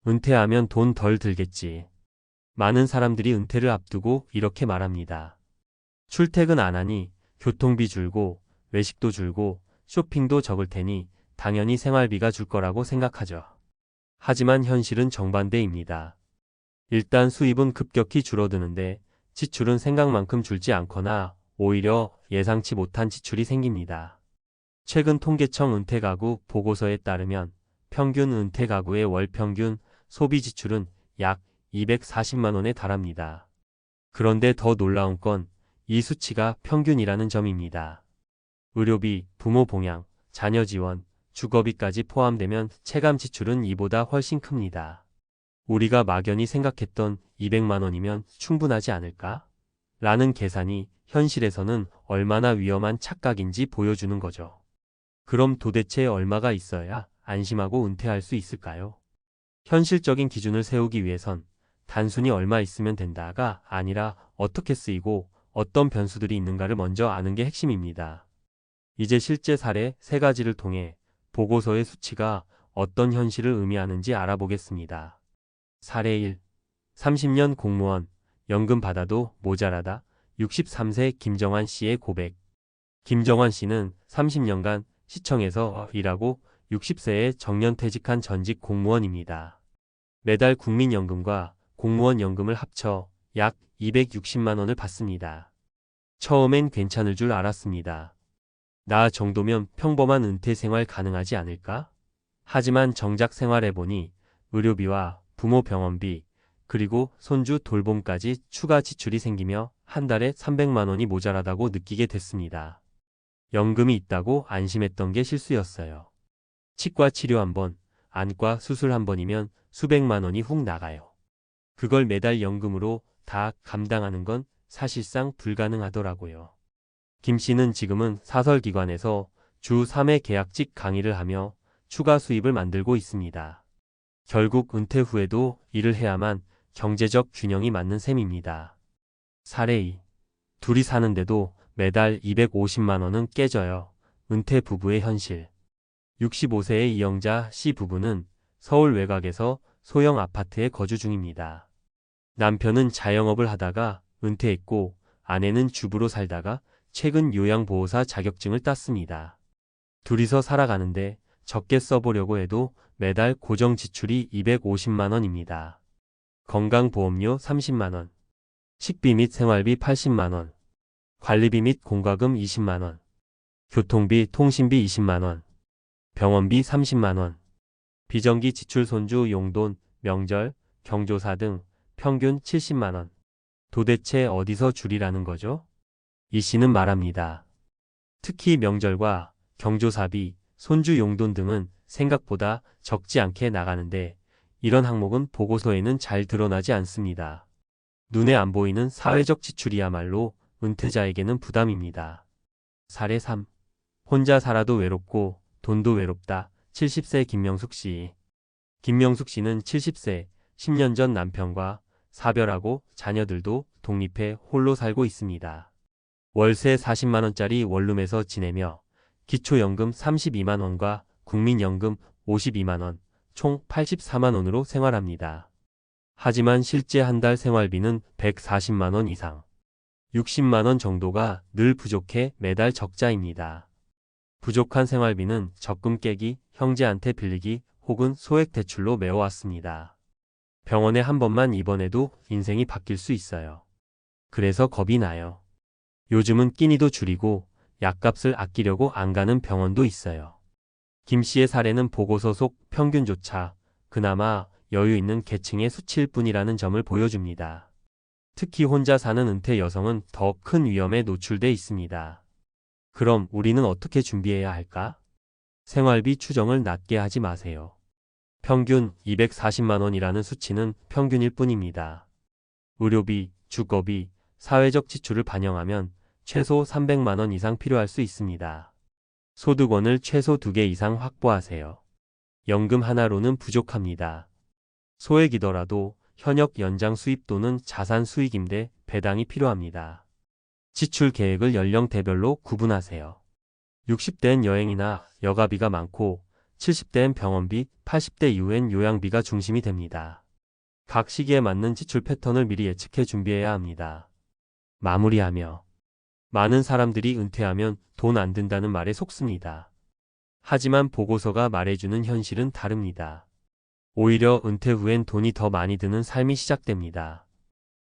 은퇴하면 돈 덜 들겠지. 많은 사람들이 은퇴를 앞두고 이렇게 말합니다. 출퇴근 안 하니 교통비 줄고 외식도 줄고 쇼핑도 적을 테니 당연히 생활비가 줄 거라고 생각하죠. 하지만 현실은 정반대입니다. 일단 수입은 급격히 줄어드는데 지출은 생각만큼 줄지 않거나 오히려 예상치 못한 지출이 생깁니다. 최근 통계청 은퇴가구 보고서에 따르면 평균 은퇴가구의 월 평균 소비 지출은 약 240만 원에 달합니다. 그런데 더 놀라운 건 이 수치가 평균이라는 점입니다. 의료비, 부모 봉양, 자녀 지원, 주거비까지 포함되면 체감 지출은 이보다 훨씬 큽니다. 우리가 막연히 생각했던 200만 원이면 충분하지 않을까? 라는 계산이 현실에서는 얼마나 위험한 착각인지 보여주는 거죠. 그럼 도대체 얼마가 있어야 안심하고 은퇴할 수 있을까요? 현실적인 기준을 세우기 위해선 단순히 얼마 있으면 된다가 아니라 어떻게 쓰이고 어떤 변수들이 있는가를 먼저 아는 게 핵심입니다. 이제 실제 사례 3가지를 통해 보고서의 수치가 어떤 현실을 의미하는지 알아보겠습니다. 사례 1. 30년 공무원, 연금 받아도 모자라다. 63세 김정환 씨의 고백. 김정환 씨는 30년간 시청에서 일하고 60세에 정년퇴직한 전직 공무원입니다. 매달 국민연금과 공무원 연금을 합쳐 약 260만 원을 받습니다. 처음엔 괜찮을 줄 알았습니다. 나 정도면 평범한 은퇴 생활 가능하지 않을까? 하지만 정작 생활해보니 의료비와 부모 병원비, 그리고 손주 돌봄까지 추가 지출이 생기며 한 달에 300만 원이 모자라다고 느끼게 됐습니다. 연금이 있다고 안심했던 게 실수였어요. 치과 치료 한 번, 안과 수술 한 번이면 수백만 원이 훅 나가요. 그걸 매달 연금으로 다 감당하는 건 사실상 불가능하더라고요. 김 씨는 지금은 사설기관에서 주 3회 계약직 강의를 하며 추가 수입을 만들고 있습니다. 결국 은퇴 후에도 일을 해야만 경제적 균형이 맞는 셈입니다. 사례 2. 둘이 사는데도 매달 250만 원은 깨져요. 은퇴 부부의 현실. 65세의 이영자 씨 부부는 서울 외곽에서 소형 아파트에 거주 중입니다. 남편은 자영업을 하다가 은퇴했고 아내는 주부로 살다가 최근 요양보호사 자격증을 땄습니다. 둘이서 살아가는데 적게 써보려고 해도 매달 고정 지출이 250만 원입니다. 건강보험료 30만 원, 식비 및 생활비 80만 원, 관리비 및 공과금 20만 원, 교통비, 통신비 20만 원, 병원비 30만 원, 비정기 지출 손주 용돈, 명절, 경조사 등 평균 70만 원. 도대체 어디서 줄이라는 거죠? 이 씨는 말합니다. 특히 명절과 경조사비, 손주 용돈 등은 생각보다 적지 않게 나가는데 이런 항목은 보고서에는 잘 드러나지 않습니다. 눈에 안 보이는 사회적 지출이야말로 은퇴자에게는 부담입니다. 사례 3. 혼자 살아도 외롭고 돈도 외롭다. 70세 김명숙 씨. 김명숙 씨는 70세, 10년 전 남편과 사별하고 자녀들도 독립해 홀로 살고 있습니다. 월세 40만 원짜리 원룸에서 지내며 기초연금 32만 원과 국민연금 52만 원, 총 84만 원으로 생활합니다. 하지만 실제 한 달 생활비는 140만 원 이상, 60만 원 정도가 늘 부족해 매달 적자입니다. 부족한 생활비는 적금 깨기, 형제한테 빌리기 혹은 소액 대출로 메워왔습니다. 병원에 한 번만 입원해도 인생이 바뀔 수 있어요. 그래서 겁이 나요. 요즘은 끼니도 줄이고 약값을 아끼려고 안 가는 병원도 있어요. 김 씨의 사례는 보고서 속 평균조차 그나마 여유 있는 계층의 수치일 뿐이라는 점을 보여줍니다. 특히 혼자 사는 은퇴 여성은 더 큰 위험에 노출돼 있습니다. 그럼 우리는 어떻게 준비해야 할까? 생활비 추정을 낮게 하지 마세요. 평균 240만 원이라는 수치는 평균일 뿐입니다. 의료비, 주거비, 사회적 지출을 반영하면 최소 300만 원 이상 필요할 수 있습니다. 소득원을 최소 2개 이상 확보하세요. 연금 하나로는 부족합니다. 소액이더라도 현역 연장 수입 또는 자산 수익 임대 배당이 필요합니다. 지출 계획을 연령대별로 구분하세요. 60대는 여행이나 여가비가 많고 70대엔 병원비, 80대 이후엔 요양비가 중심이 됩니다. 각 시기에 맞는 지출 패턴을 미리 예측해 준비해야 합니다. 마무리하며 많은 사람들이 은퇴하면 돈 안 든다는 말에 속습니다. 하지만 보고서가 말해주는 현실은 다릅니다. 오히려 은퇴 후엔 돈이 더 많이 드는 삶이 시작됩니다.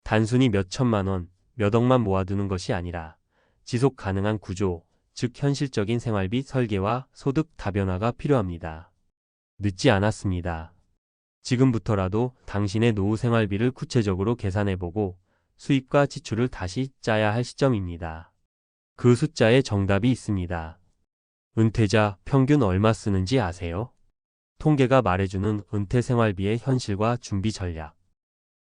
단순히 몇 천만 원, 몇 억만 모아두는 것이 아니라 지속 가능한 구조, 즉 현실적인 생활비 설계와 소득 다변화가 필요합니다. 늦지 않았습니다. 지금부터라도 당신의 노후 생활비를 구체적으로 계산해보고 수입과 지출을 다시 짜야 할 시점입니다. 그 숫자에 정답이 있습니다. 은퇴자 평균 얼마 쓰는지 아세요? 통계가 말해주는 은퇴 생활비의 현실과 준비 전략.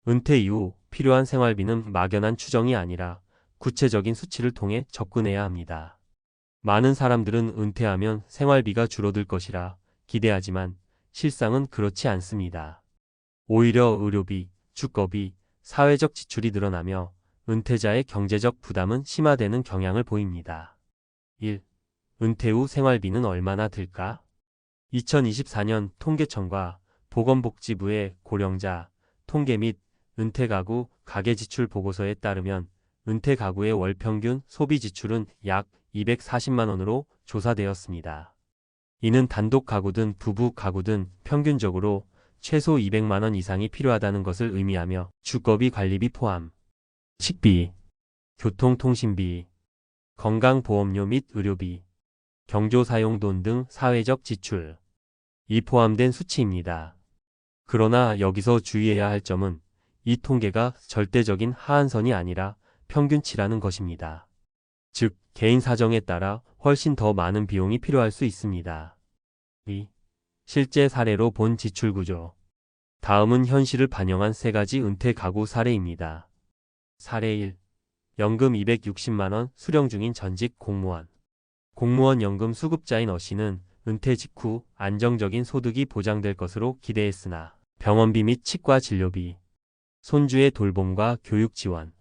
은퇴 이후 필요한 생활비는 막연한 추정이 아니라 구체적인 수치를 통해 접근해야 합니다. 많은 사람들은 은퇴하면 생활비가 줄어들 것이라 기대하지만 실상은 그렇지 않습니다. 오히려 의료비, 주거비, 사회적 지출이 늘어나며 은퇴자의 경제적 부담은 심화되는 경향을 보입니다. 1. 은퇴 후 생활비는 얼마나 들까? 2024년 통계청과 보건복지부의 고령자 통계 및 은퇴 가구 가계지출 보고서에 따르면 은퇴 가구의 월 평균 소비 지출은 약 240만 원으로 조사되었습니다. 이는 단독 가구든 부부 가구든 평균적으로 최소 200만 원 이상이 필요하다는 것을 의미하며 주거비 관리비 포함, 식비, 교통통신비, 건강보험료 및 의료비, 경조사용돈 등 사회적 지출, 이 포함된 수치입니다. 그러나 여기서 주의해야 할 점은 이 통계가 절대적인 하한선이 아니라 평균치라는 것입니다. 즉, 개인 사정에 따라 훨씬 더 많은 비용이 필요할 수 있습니다. 2. 실제 사례로 본 지출 구조. 다음은 현실을 반영한 3가지 은퇴 가구 사례입니다. 사례 1. 연금 260만 원 수령 중인 전직 공무원. 공무원 연금 수급자인 어 씨는 은퇴 직후 안정적인 소득이 보장될 것으로 기대했으나 병원비 및 치과 진료비, 손주의 돌봄과 교육 지원,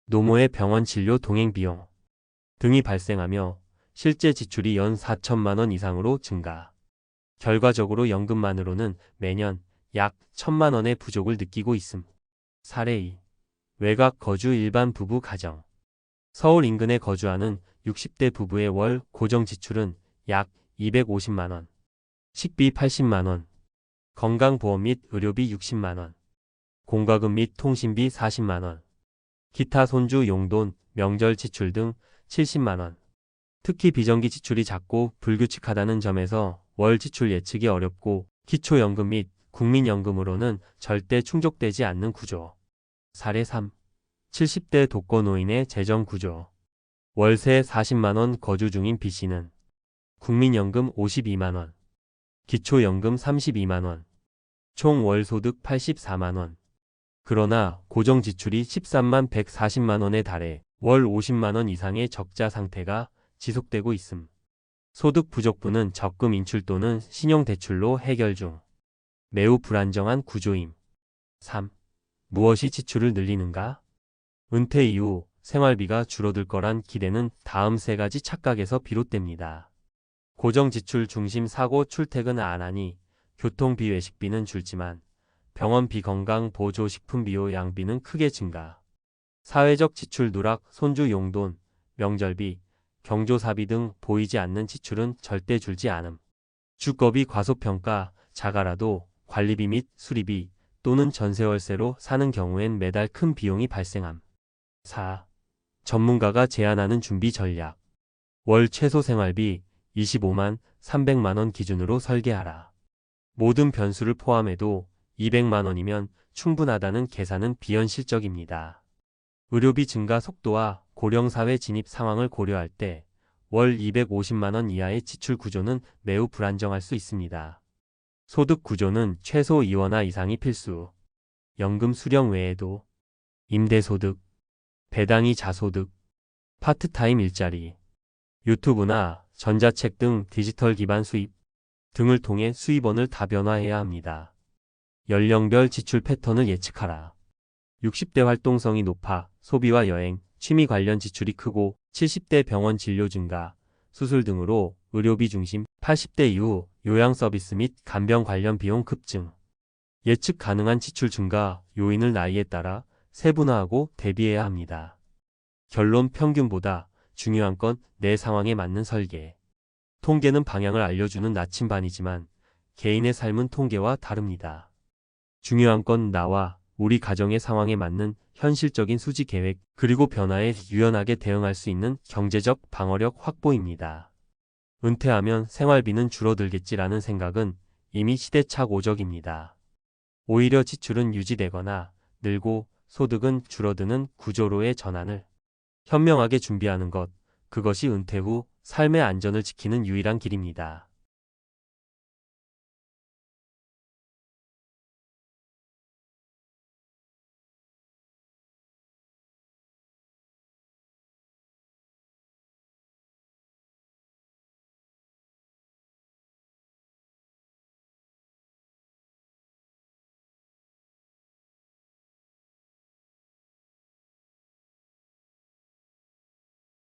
노모의 병원 진료 동행 비용 등이 발생하며 실제 지출이 연 4천만 원 이상으로 증가. 결과적으로 연금만으로는 매년 약 1,000만 원의 부족을 느끼고 있음. 사례 2. 외곽 거주 일반 부부 가정. 서울 인근에 거주하는 60대 부부의 월 고정 지출은 약 250만 원, 식비 80만 원, 건강보험 및 의료비 60만 원, 공과금 및 통신비 40만 원, 기타 손주 용돈, 명절 지출 등 70만 원. 특히 비정기 지출이 작고 불규칙하다는 점에서 월 지출 예측이 어렵고 기초연금 및 국민연금으로는 절대 충족되지 않는 구조. 사례 3. 70대 독거노인의 재정 구조. 월세 40만 원 거주 중인 B 씨는 국민연금 52만 원, 기초연금 32만 원, 총 월소득 84만 원. 그러나 고정 지출이 13만 140만 원에 달해 월 50만 원 이상의 적자 상태가 지속되고 있음. 소득 부족분은 적금 인출 또는 신용대출로 해결 중. 매우 불안정한 구조임. 3. 무엇이 지출을 늘리는가? 은퇴 이후 생활비가 줄어들 거란 기대는 다음 3가지 착각에서 비롯됩니다. 고정 지출 중심 사고 출퇴근 안 하니 교통비 외식비는 줄지만 병원비 건강 보조 식품비요 양비는 크게 증가. 사회적 지출 누락 손주 용돈, 명절비, 경조사비 등 보이지 않는 지출은 절대 줄지 않음. 주거비 과소평가, 자가라도 관리비 및 수리비 또는 전세월세로 사는 경우엔 매달 큰 비용이 발생함. 4. 전문가가 제안하는 준비 전략. 월 최소 생활비 25만 300만 원 기준으로 설계하라. 모든 변수를 포함해도 200만 원이면 충분하다는 계산은 비현실적입니다. 의료비 증가 속도와 고령사회 진입 상황을 고려할 때 월 250만 원 이하의 지출 구조는 매우 불안정할 수 있습니다. 소득 구조는 최소 2원화 이상이 필수. 연금 수령 외에도 임대소득, 배당이 자소득, 파트타임 일자리, 유튜브나 전자책 등 디지털 기반 수입 등을 통해 수입원을 다변화해야 합니다. 연령별 지출 패턴을 예측하라. 60대 활동성이 높아 소비와 여행, 취미 관련 지출이 크고 70대 병원 진료 증가, 수술 등으로 의료비 중심, 80대 이후 요양 서비스 및 간병 관련 비용 급증. 예측 가능한 지출 증가 요인을 나이에 따라 세분화하고 대비해야 합니다. 결론 평균보다 중요한 건 내 상황에 맞는 설계. 통계는 방향을 알려주는 나침반이지만 개인의 삶은 통계와 다릅니다. 중요한 건 나와 우리 가정의 상황에 맞는 현실적인 수지 계획 그리고 변화에 유연하게 대응할 수 있는 경제적 방어력 확보입니다. 은퇴하면 생활비는 줄어들겠지라는 생각은 이미 시대착오적입니다. 오히려 지출은 유지되거나 늘고 소득은 줄어드는 구조로의 전환을 현명하게 준비하는 것, 그것이 은퇴 후 삶의 안전을 지키는 유일한 길입니다.